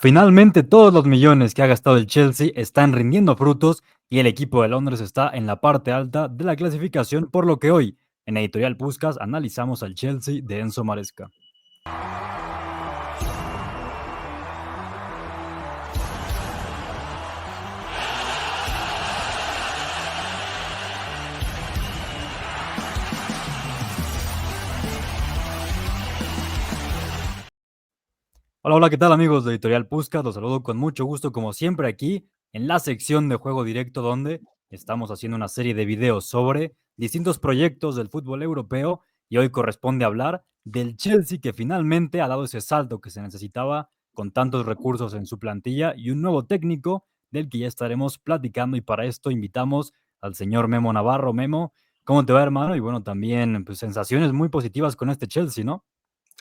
Finalmente, todos los millones que ha gastado el Chelsea están rindiendo frutos y el equipo de Londres está en la parte alta de la clasificación, por lo que hoy, en Editorial Puskás, analizamos al Chelsea de Enzo Maresca. Hola, hola, ¿qué tal amigos de Editorial Puskás? Los saludo con mucho gusto, como siempre, aquí en la sección de Juego Directo, donde estamos haciendo una serie de videos sobre distintos proyectos del fútbol europeo y hoy corresponde hablar del Chelsea que finalmente ha dado ese salto que se necesitaba con tantos recursos en su plantilla y un nuevo técnico del que ya estaremos platicando y para esto invitamos al señor Memo Navarro. Memo, ¿cómo te va, hermano? Y bueno, también pues sensaciones muy positivas con este Chelsea, ¿no?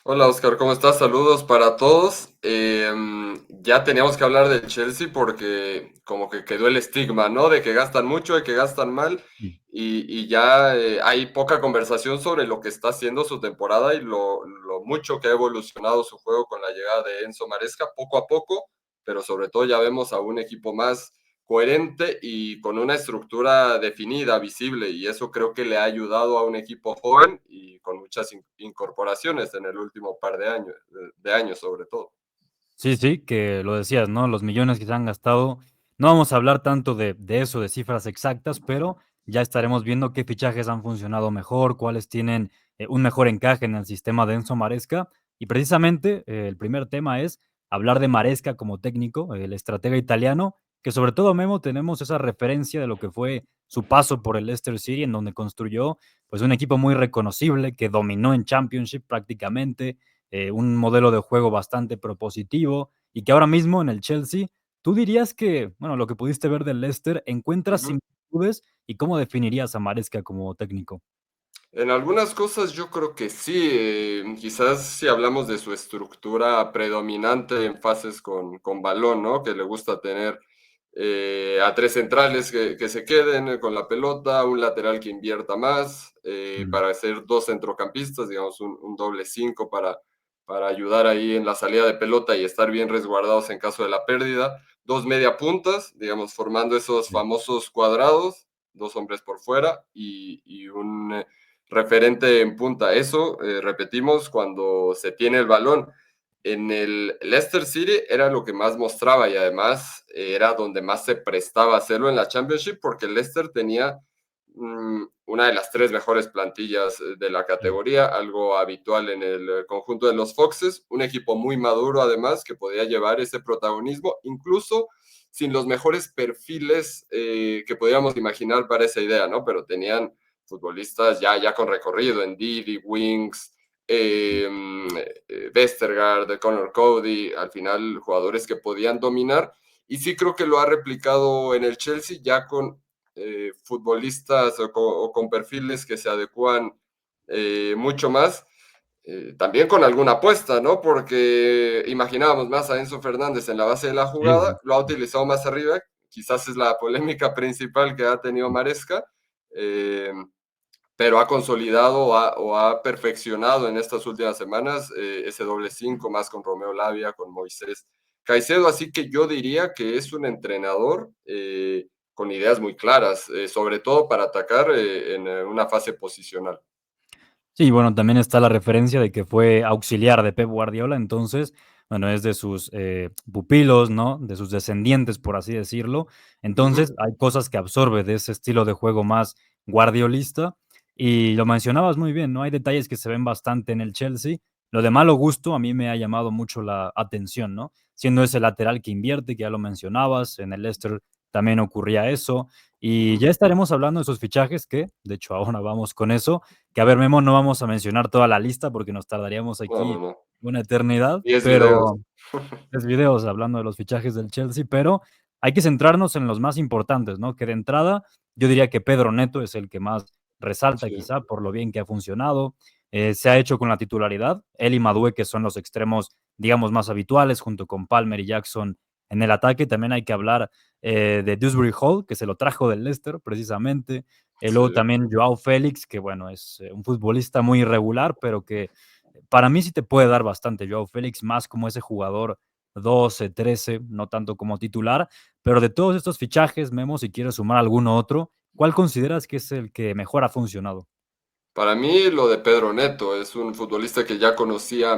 Hola Oscar, ¿cómo estás? Saludos para todos. Ya teníamos que hablar del Chelsea porque como que quedó el estigma, ¿no? De que gastan mucho, de que gastan mal y ya hay poca conversación sobre lo que está haciendo su temporada y lo mucho que ha evolucionado su juego con la llegada de Enzo Maresca, poco a poco, pero sobre todo ya vemos a un equipo más coherente y con una estructura definida, visible, y eso creo que le ha ayudado a un equipo joven y con muchas incorporaciones en el último par de años sobre todo. Sí, sí, que lo decías, ¿no? Los millones que se han gastado. No vamos a hablar tanto de eso, de cifras exactas, pero ya estaremos viendo qué fichajes han funcionado mejor, cuáles tienen un mejor encaje en el sistema de Enzo Maresca. Y precisamente el primer tema es hablar de Maresca como técnico, el estratega italiano, que sobre todo, Memo, tenemos esa referencia de lo que fue su paso por el Leicester City, en donde construyó pues un equipo muy reconocible que dominó en Championship prácticamente, un modelo de juego bastante propositivo y que ahora mismo en el Chelsea, tú dirías que, bueno, lo que pudiste ver del Leicester, ¿encuentras Ujú. similitudes y cómo definirías a Maresca como técnico? En algunas cosas yo creo que sí, quizás si hablamos de su estructura predominante en fases con balón, ¿no? Que le gusta tener a tres centrales que se queden con la pelota, un lateral que invierta más, Mm, para hacer dos centrocampistas, digamos un doble cinco para ayudar ahí en la salida de pelota y estar bien resguardados en caso de la pérdida, dos media puntas, digamos, formando esos sí, famosos cuadrados, dos hombres por fuera y un referente en punta. Eso, repetimos, cuando se tiene el balón. En el Leicester City era lo que más mostraba y además era donde más se prestaba a hacerlo en la Championship porque el Leicester tenía una de las tres mejores plantillas de la sí. categoría, algo habitual en el conjunto de los Foxes, un equipo muy maduro además que podía llevar ese protagonismo, incluso sin los mejores perfiles que podíamos imaginar para esa idea, ¿no? Pero tenían futbolistas ya con recorrido en Didi, Wings, Vestergaard, Connor Cody, al final jugadores que podían dominar y sí creo que lo ha replicado en el Chelsea ya con futbolistas o con perfiles que se adecuan mucho más. También con alguna apuesta, ¿no? Porque imaginábamos más a Enzo Fernández en la base de la Sí, jugada, lo ha utilizado más arriba, quizás es la polémica principal que ha tenido Maresca, eh, pero ha consolidado o ha perfeccionado en estas últimas semanas ese doble cinco más con Romeo Lavia, con Moisés Caicedo, así que yo diría que es un entrenador con ideas muy claras, sobre todo para atacar en una fase posicional. sí, bueno, también está la referencia de que fue auxiliar de Pep Guardiola, entonces, bueno, es de sus pupilos, ¿no? De sus descendientes, por así decirlo. Uh -huh. Entonces, hay cosas que absorbe de ese estilo de juego más guardiolista. Y lo mencionabas muy bien, ¿no? Hay detalles que se ven bastante en el Chelsea. Lo de malo gusto a mí me ha llamado mucho la atención, ¿no? Siendo ese lateral que invierte, que ya lo mencionabas, en el Leicester también ocurría eso. Uh Y -huh. ya estaremos hablando de esos fichajes que, de hecho, ahora vamos con eso que a ver, Memo, no vamos a mencionar toda la lista porque nos tardaríamos No, no, aquí no. una eternidad, 10 videos. pero 3 videos hablando de los fichajes del Chelsea, pero hay que centrarnos en los más importantes, ¿no? Que de entrada, yo diría que Pedro Neto es el que más resalta Sí, quizá por lo bien que ha funcionado, se ha hecho con la titularidad, él y Madueke son los extremos, digamos, más habituales, junto con Palmer y Jackson en el ataque. También hay que hablar de Dewsbury Hall, que se lo trajo del Leicester precisamente, luego sí. también Joao Félix, que bueno, es un futbolista muy irregular, pero que para mí sí te puede dar bastante Joao Félix, más como ese jugador 12, 13, no tanto como titular, pero de todos estos fichajes, Memo, si quieres sumar alguno otro, ¿cuál consideras que es el que mejor ha funcionado? Para mí, lo de Pedro Neto es un futbolista que ya conocía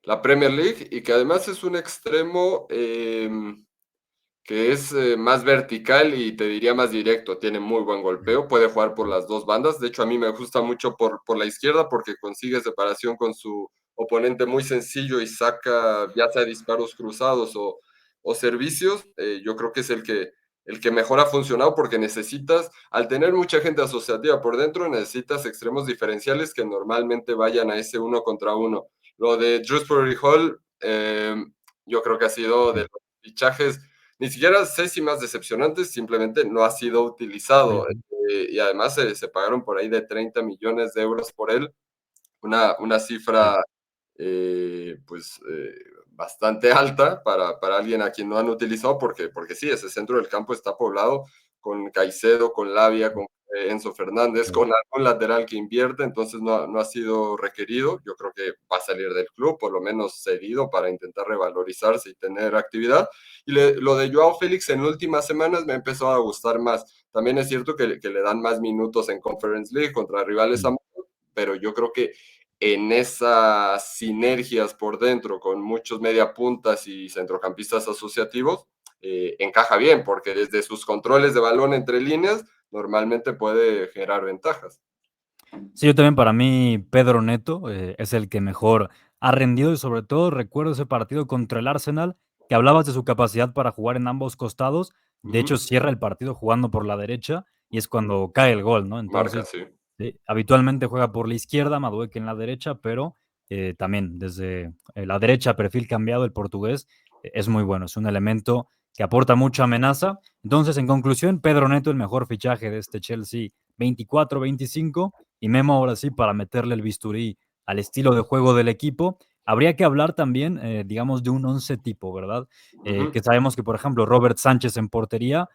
la Premier League y que además es un extremo que es más vertical y te diría más directo. Tiene muy buen golpeo, puede jugar por las dos bandas. De hecho, a mí me gusta mucho por la izquierda porque consigue separación con su oponente muy sencillo y saca ya sea disparos cruzados o servicios. Yo creo que es el que mejor ha funcionado porque necesitas, al tener mucha gente asociativa por dentro, necesitas extremos diferenciales que normalmente vayan a ese uno contra uno. Lo de Shrewsbury Hall, yo creo que ha sido de Sí, los fichajes ni siquiera sé si más decepcionantes, simplemente no ha sido utilizado. ujú, Y además se pagaron por ahí de 30 millones de euros por él, una sí, cifra pues bastante alta para alguien a quien no han utilizado, porque sí, ese centro del campo está poblado con Caicedo, con Lavia, con Enzo Fernández, sí. con algún lateral que invierte, entonces no ha sido requerido. Yo creo que va a salir del club, por lo menos cedido, para intentar revalorizarse y tener actividad. Y lo de Joao Félix en últimas semanas me ha empezado a gustar más. También es cierto que le dan más minutos en Conference League contra rivales a Mm. pero yo creo que en esas sinergias por dentro con muchos mediapuntas y centrocampistas asociativos, encaja bien, porque desde sus controles de balón entre líneas normalmente puede generar ventajas. Sí, yo también para mí Pedro Neto, es el que mejor ha rendido y sobre todo recuerdo ese partido contra el Arsenal, que hablabas de su capacidad para jugar en ambos costados. De Ujú. hecho, cierra el partido jugando por la derecha y es cuando cae el gol, ¿no? Marca, Entonces, sí. habitualmente juega por la izquierda, Madueque en la derecha, pero, también desde, la derecha, perfil cambiado, el portugués, es muy bueno, es un elemento que aporta mucha amenaza. Entonces, en conclusión, Pedro Neto, el mejor fichaje de este Chelsea 24-25. Y Memo, ahora sí, para meterle el bisturí al estilo de juego del equipo, habría que hablar también, digamos, de un once tipo, ¿verdad? Que Ujú. sabemos que, por ejemplo, Robert Sánchez en portería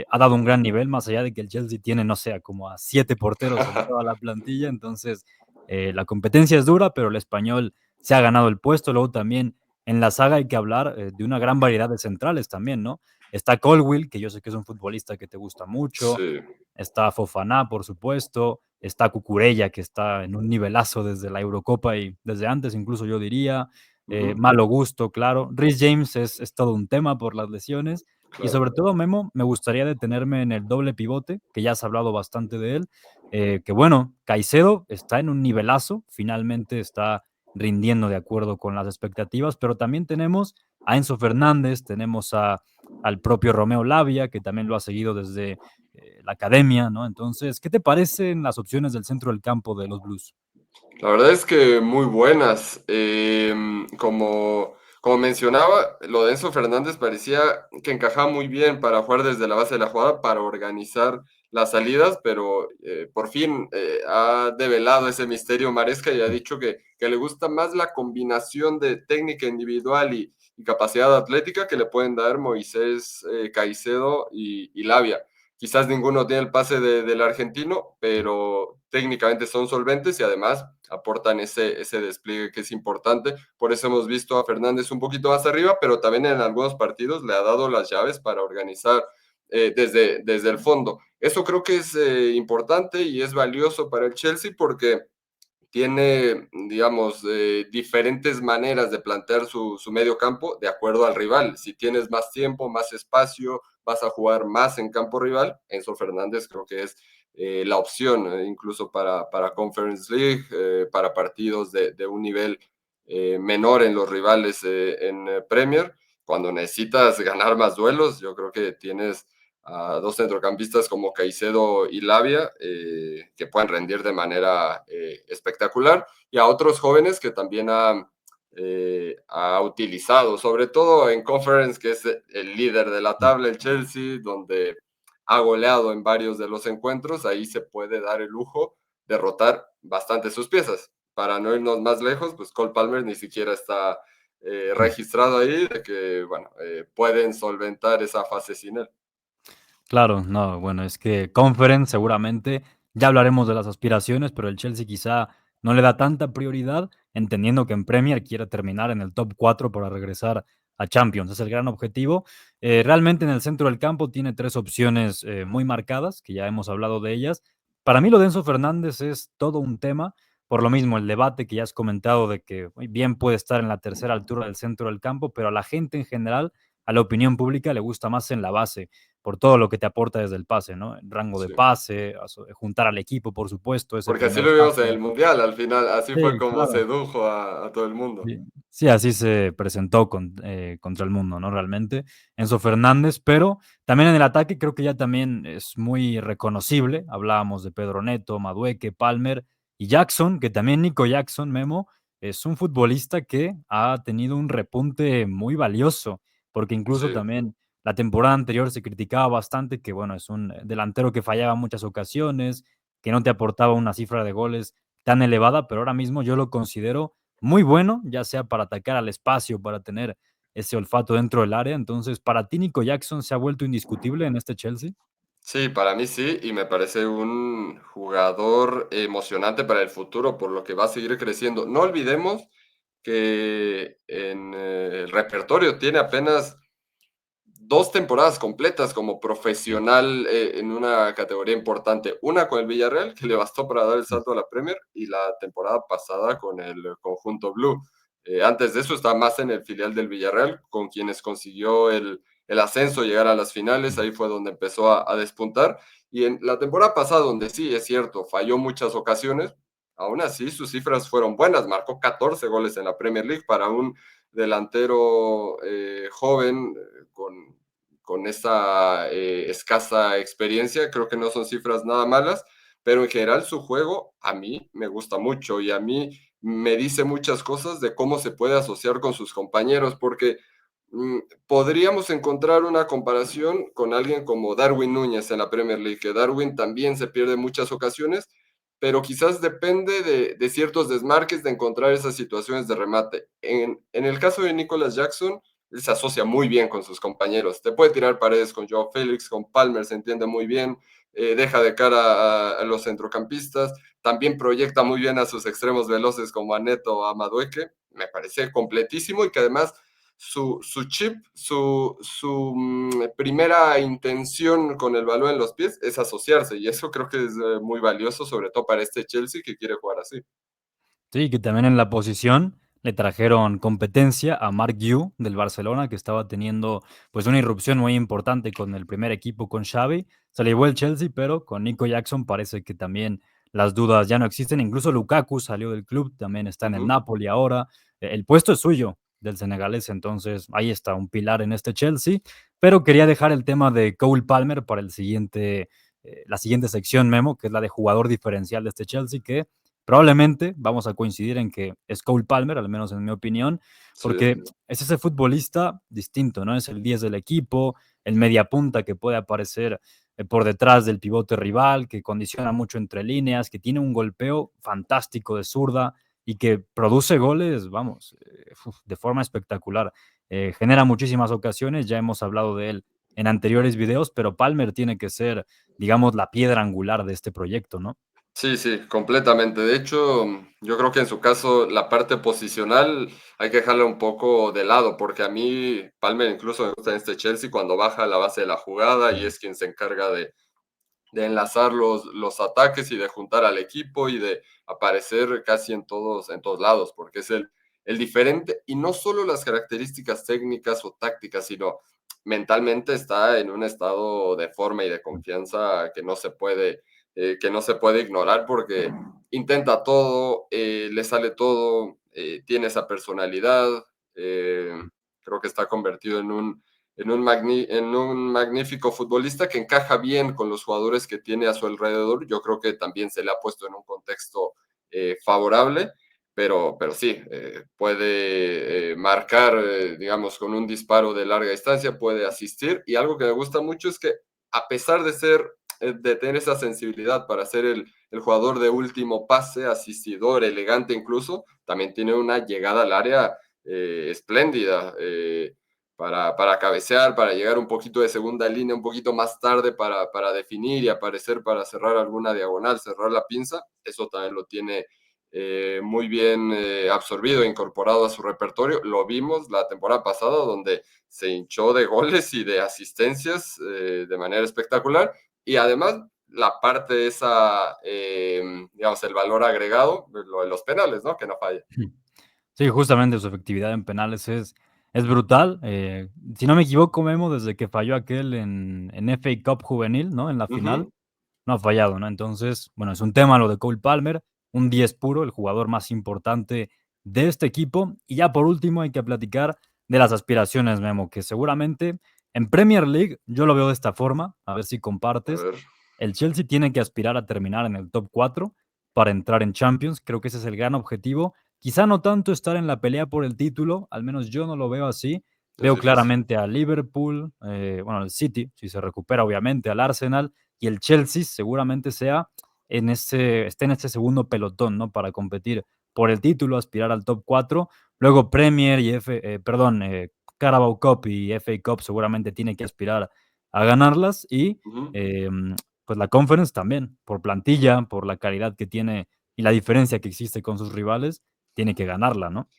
ha dado un gran nivel, más allá de que el Chelsea tiene, no sé, como a 7 porteros en toda la plantilla. Entonces, la competencia es dura, pero el español se ha ganado el puesto. Luego también en la saga hay que hablar de una gran variedad de centrales también, ¿no? Está Colwill, que yo sé que es un futbolista que te gusta mucho. Sí. Está Fofana, por supuesto. Está Cucurella, que está en un nivelazo desde la Eurocopa y desde antes, incluso yo diría. Ujú. Malo Gusto, claro. Rhys James es todo un tema por las lesiones. Y Claro. sobre todo, Memo, me gustaría detenerme en el doble pivote, que ya has hablado bastante de él. Que bueno, Caicedo está en un nivelazo, finalmente está rindiendo de acuerdo con las expectativas, pero también tenemos a Enzo Fernández, tenemos al propio Romeo Lavia, que también lo ha seguido desde la academia, ¿no? Entonces, ¿qué te parecen las opciones del centro del campo de los Blues? La verdad es que muy buenas. Como mencionaba, lo de Enzo Fernández parecía que encajaba muy bien para jugar desde la base de la jugada, para organizar las salidas, pero por fin ha develado ese misterio Maresca y ha dicho que le gusta más la combinación de técnica individual y capacidad atlética que le pueden dar Moisés Caicedo y Lavia. Quizás ninguno tiene el pase del argentino, pero técnicamente son solventes y además aportan ese despliegue que es importante. Por eso hemos visto a Fernández un poquito más arriba, pero también en algunos partidos le ha dado las llaves para organizar desde el fondo. Eso creo que es importante y es valioso para el Chelsea porque tiene, digamos, diferentes maneras de plantear su medio campo de acuerdo al rival. Si tienes más tiempo, más espacio, vas a jugar más en campo rival. Enzo Fernández creo que es la opción, incluso para Conference League, para partidos de un nivel menor en los rivales en Premier. Cuando necesitas ganar más duelos, yo creo que tienes a dos centrocampistas como Caicedo y Lavia, que pueden rendir de manera espectacular, y a otros jóvenes que también ha utilizado, sobre todo en Conference, que es el líder de la tabla, el Chelsea, donde ha goleado en varios de los encuentros, ahí se puede dar el lujo de rotar bastante sus piezas. Para no irnos más lejos, pues Cole Palmer ni siquiera está registrado ahí, de que, bueno, pueden solventar esa fase sin él. Claro, no, bueno, es que Conference seguramente, ya hablaremos de las aspiraciones, pero el Chelsea quizá no le da tanta prioridad, entendiendo que en Premier quiere terminar en el top 4 para regresar a Champions, es el gran objetivo. Realmente en el centro del campo tiene tres opciones muy marcadas, que ya hemos hablado de ellas. Para mí lo de Enzo Fernández es todo un tema, por lo mismo el debate que ya has comentado de que bien puede estar en la tercera altura del centro del campo, pero a la gente en general, a la opinión pública le gusta más en la base, por todo lo que te aporta desde el pase, ¿no? El rango de Sí. pase, juntar al equipo, por supuesto, ese Porque así primer lo vimos en saque. el Mundial, al final, así fue Sí, como claro. sedujo a todo el mundo. Sí, sí, así se presentó contra el mundo, ¿no? Realmente, Enzo Fernández, pero también en el ataque creo que ya también es muy reconocible. Hablábamos de Pedro Neto, Madueque, Palmer y Jackson, que también Nico Jackson, Memo, es un futbolista que ha tenido un repunte muy valioso, porque incluso Sí. también la temporada anterior se criticaba bastante que, bueno, es un delantero que fallaba en muchas ocasiones, que no te aportaba una cifra de goles tan elevada, pero ahora mismo yo lo considero muy bueno, ya sea para atacar al espacio, para tener ese olfato dentro del área. Entonces, para ti, Nico Jackson se ha vuelto indiscutible en este Chelsea. Sí, para mí sí, y me parece un jugador emocionante para el futuro, por lo que va a seguir creciendo. No olvidemos que en el repertorio tiene apenas 2 temporadas completas como Sí, profesional, en una categoría importante. Una con el Villarreal, que le bastó para dar el sí, salto a la Premier, y la temporada pasada con el conjunto blue. Antes de eso estaba más en el filial del Villarreal, con quienes consiguió el ascenso, llegar a las finales, sí, ahí fue donde empezó a despuntar. Y en la temporada pasada, donde sí, es cierto, falló muchas ocasiones, aún así sus cifras fueron buenas, marcó 14 goles en la Premier League para un delantero joven, con esa escasa experiencia. Creo que no son cifras nada malas, pero en general su juego a mí me gusta mucho y a mí me dice muchas cosas de cómo se puede asociar con sus compañeros, porque mm, podríamos encontrar una comparación con alguien como Darwin Núñez en la Premier League, que Darwin también se pierde en muchas ocasiones, pero quizás depende de ciertos desmarques de encontrar esas situaciones de remate. En el caso de Nicolas Jackson, él se asocia muy bien con sus compañeros. Te puede tirar paredes con Joao Félix, con Palmer, se entiende muy bien, deja de cara a los centrocampistas, también proyecta muy bien a sus extremos veloces como a Neto o a Madueque. Me parece completísimo y que además su chip, primera intención con el balón en los pies es asociarse y eso creo que es muy valioso, sobre todo para este Chelsea que quiere jugar así. sí, que también en la posición le trajeron competencia a Marc Guiu del Barcelona, que estaba teniendo pues una irrupción muy importante con el primer equipo con Xavi. Se le llevó el Chelsea, pero con Nico Jackson parece que también las dudas ya no existen. Incluso Lukaku salió del club, también está en el Ujú. Napoli ahora. El puesto es suyo del senegalés, entonces ahí está un pilar en este Chelsea. Pero quería dejar el tema de Cole Palmer para la siguiente sección, Memo, que es la de jugador diferencial de este Chelsea, que probablemente vamos a coincidir en que es Cole Palmer, al menos en mi opinión, Sí, porque es ese futbolista distinto, ¿no? Es el 10 del equipo, el mediapunta que puede aparecer por detrás del pivote rival, que condiciona mucho entre líneas, que tiene un golpeo fantástico de zurda y que produce goles, vamos, de forma espectacular. Genera muchísimas ocasiones, ya hemos hablado de él en anteriores videos, pero Palmer tiene que ser, digamos, la piedra angular de este proyecto, ¿no? sí, sí, completamente. De hecho, yo creo que en su caso la parte posicional hay que dejarla un poco de lado, porque a mí Palmer incluso me gusta en este Chelsea cuando baja a la base de la jugada y es quien se encarga de enlazar los ataques y de juntar al equipo y de aparecer casi en todos lados, porque es el diferente y no solo las características técnicas o tácticas, sino mentalmente está en un estado de forma y de confianza que no se puede ignorar porque intenta todo, le sale todo, tiene esa personalidad, eh, creo que está convertido en un magnífico futbolista que encaja bien con los jugadores que tiene a su alrededor. Yo creo que también se le ha puesto en un contexto favorable, pero sí, puede marcar, digamos, con un disparo de larga distancia, puede asistir. Y algo que me gusta mucho es que a pesar de tener esa sensibilidad para ser el jugador de último pase, asistidor, elegante incluso, también tiene una llegada al área espléndida. Para cabecear, para llegar un poquito de segunda línea, un poquito más tarde para definir y aparecer para cerrar alguna diagonal, cerrar la pinza, eso también lo tiene muy bien absorbido e incorporado a su repertorio. Lo vimos la temporada pasada donde se hinchó de goles y de asistencias de manera espectacular y además la parte esa, digamos, el valor agregado, lo de los penales, ¿no? Que no falla. Sí, justamente su efectividad en penales es brutal. Si no me equivoco, Memo, desde que falló aquel en FA Cup juvenil, ¿no? En la Uh -huh, final, no ha fallado, ¿no? Entonces, bueno, es un tema lo de Cole Palmer, un 10 puro, el jugador más importante de este equipo. Y ya por último hay que platicar de las aspiraciones, Memo, que seguramente en Premier League yo lo veo de esta forma, a ver si a compartes. ver. El Chelsea tiene que aspirar a terminar en el top 4 para entrar en Champions. Creo que ese es el gran objetivo. Quizá no tanto estar en la pelea por el título, al menos yo no lo veo así. Es Veo difícil. claramente a Liverpool, bueno, al City, si se recupera, obviamente, al Arsenal, y el Chelsea seguramente esté en ese segundo pelotón, ¿no? Para competir por el título, aspirar al top 4. Luego Premier y Carabao Cup y FA Cup seguramente tiene que aspirar a ganarlas y Uh -huh. pues la Conference también, por plantilla, por la calidad que tiene y la diferencia que existe con sus rivales, tiene que ganarla, ¿no?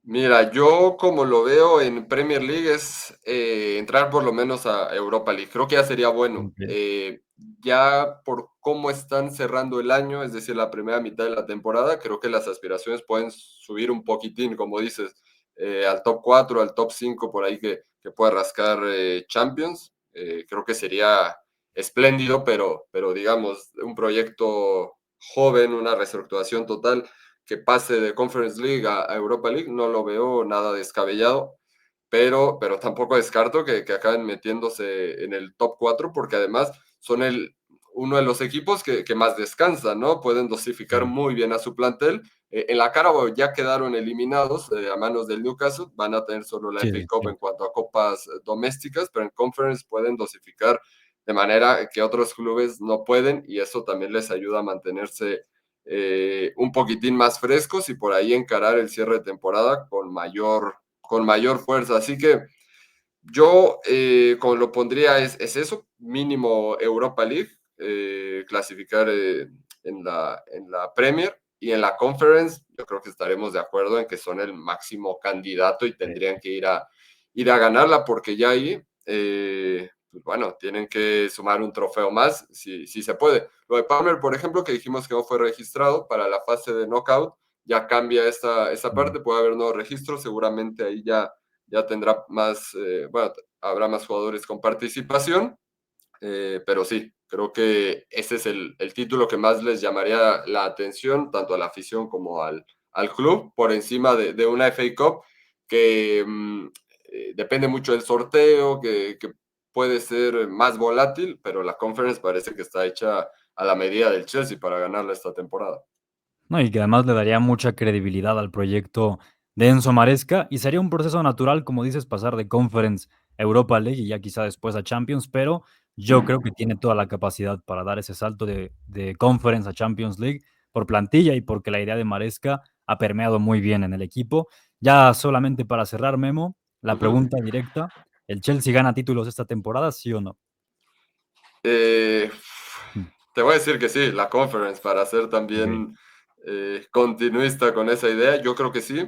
Mira, yo como lo veo en Premier League es entrar por lo menos a Europa League. Creo que ya sería bueno. Okey. Ya por cómo están cerrando el año, es decir, la primera mitad de la temporada, creo que las aspiraciones pueden subir un poquitín, como dices, al top 4, al top 5, por ahí que pueda rascar Champions. Creo que sería espléndido, pero digamos, un proyecto joven, una reestructuración total que pase de Conference League a Europa League, no lo veo nada descabellado, pero tampoco descarto que acaben metiéndose en el top 4 porque además son uno de los equipos que más descansan, ¿no? Pueden dosificar Claro. muy bien a su plantel. En la Carabao ya quedaron eliminados a manos del Newcastle, van a tener solo la Sí, FA sí, Cup sí. en cuanto a copas domésticas, pero en Conference pueden dosificar de manera que otros clubes no pueden y eso también les ayuda a mantenerse un poquitín más frescos y por ahí encarar el cierre de temporada con mayor fuerza. Así que yo, como lo pondría, es eso, mínimo Europa League, clasificar en la Premier y en la Conference, yo creo que estaremos de acuerdo en que son el máximo candidato y tendrían que ir a ganarla porque ya ahí, pues bueno, tienen que sumar un trofeo más, si se puede. Lo de Palmer, por ejemplo, que dijimos que no fue registrado para la fase de knockout, ya cambia esta Claro. parte, puede haber nuevos registros, seguramente ahí ya tendrá más, bueno, habrá más jugadores con participación, pero sí, creo que ese es el título que más les llamaría la atención, tanto a la afición como al club, por encima de una FA Cup que depende mucho del sorteo, que puede ser más volátil, pero la Conference parece que está hecha a la medida del Chelsea para ganarla esta temporada. No, y que además le daría mucha credibilidad al proyecto de Enzo Maresca, y sería un proceso natural, como dices, pasar de Conference a Europa League y ya quizá después a Champions, pero yo creo que tiene toda la capacidad para dar ese salto de Conference a Champions League por plantilla y porque la idea de Maresca ha permeado muy bien en el equipo. Ya solamente para cerrar, Memo, la Ujú. pregunta directa, ¿el Chelsea gana títulos esta temporada, sí o no? Eh, Mm, Te voy a decir que sí, la conference, para ser okey. también continuista con esa idea, yo creo que sí.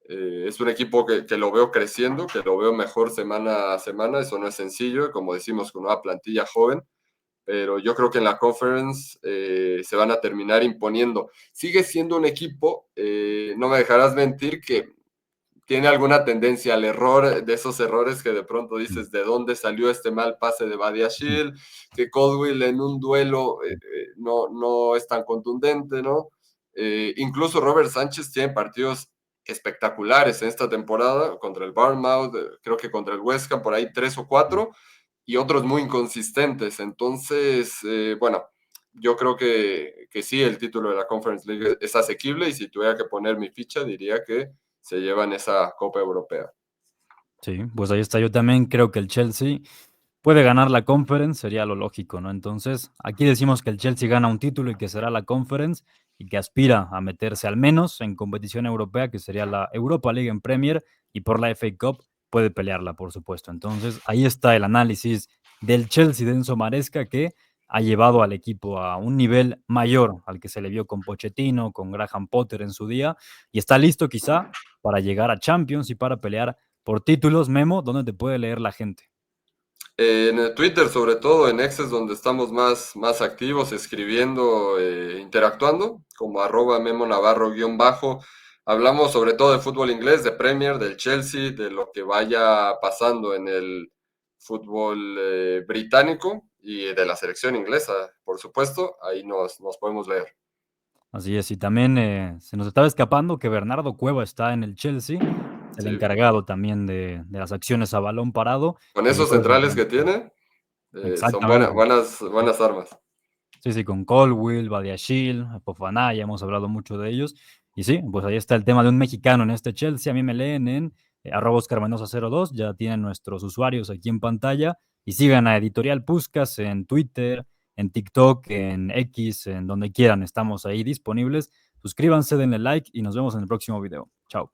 Es un equipo que lo veo creciendo, que lo veo mejor semana a semana, eso no es sencillo, como decimos, con una plantilla joven, pero yo creo que en la conference se van a terminar imponiendo. Sigue siendo un equipo, no me dejarás mentir, que tiene alguna tendencia al error, de esos errores que de pronto Mm, dices, ¿de dónde salió este mal pase de mm, Badiashile? Que Caldwell en un duelo sí, no es tan contundente, ¿no? Incluso Robert Sánchez tiene partidos espectaculares en esta temporada, contra el Bournemouth, creo que contra el West Ham, por ahí tres o mm. cuatro, y otros muy inconsistentes. Entonces, bueno, yo creo que sí, el título de la Conference League es asequible y si tuviera que poner mi ficha, diría que se llevan esa Copa Europea. Sí, pues ahí está. Yo también creo que el Chelsea puede ganar la Conference, sería lo lógico, ¿no? Entonces, aquí decimos que el Chelsea gana un título y que será la Conference y que aspira a meterse al menos en competición europea, que sería la Europa League en Premier, y por la FA Cup puede pelearla, por supuesto. Entonces, ahí está el análisis del Chelsea de Enzo Maresca, que ha llevado al equipo a un nivel mayor al que se le vio con Pochettino, con Graham Potter en su día, y está listo quizá para llegar a Champions y para pelear por títulos. Memo, ¿dónde te puede leer la gente? En el Twitter, sobre todo, en X es donde estamos más activos, escribiendo, interactuando, como @Memo Navarro _. Hablamos sobre todo de fútbol inglés, de Premier, del Chelsea, de lo que vaya pasando en el fútbol británico y de la selección inglesa, por supuesto. Ahí nos podemos leer. Así es, y también se nos estaba escapando que Bernardo Cueva está en el Chelsea, es el Sí. encargado también de las acciones a balón parado, Con y ahí esos puedes centrales que encontrar tiene, son exactamente. buenas armas. Sí, sí, con Colwill, Badiashile, Fofana, ya hemos hablado mucho de ellos. Y sí, pues ahí está el tema de un mexicano en este Chelsea. A mí me leen en @OscarMenosa02, ya tienen nuestros usuarios aquí en pantalla. Y sigan a Editorial Puskas en Twitter, en TikTok, en X, en donde quieran. Estamos ahí disponibles. Suscríbanse, denle like y nos vemos en el próximo video. Chao.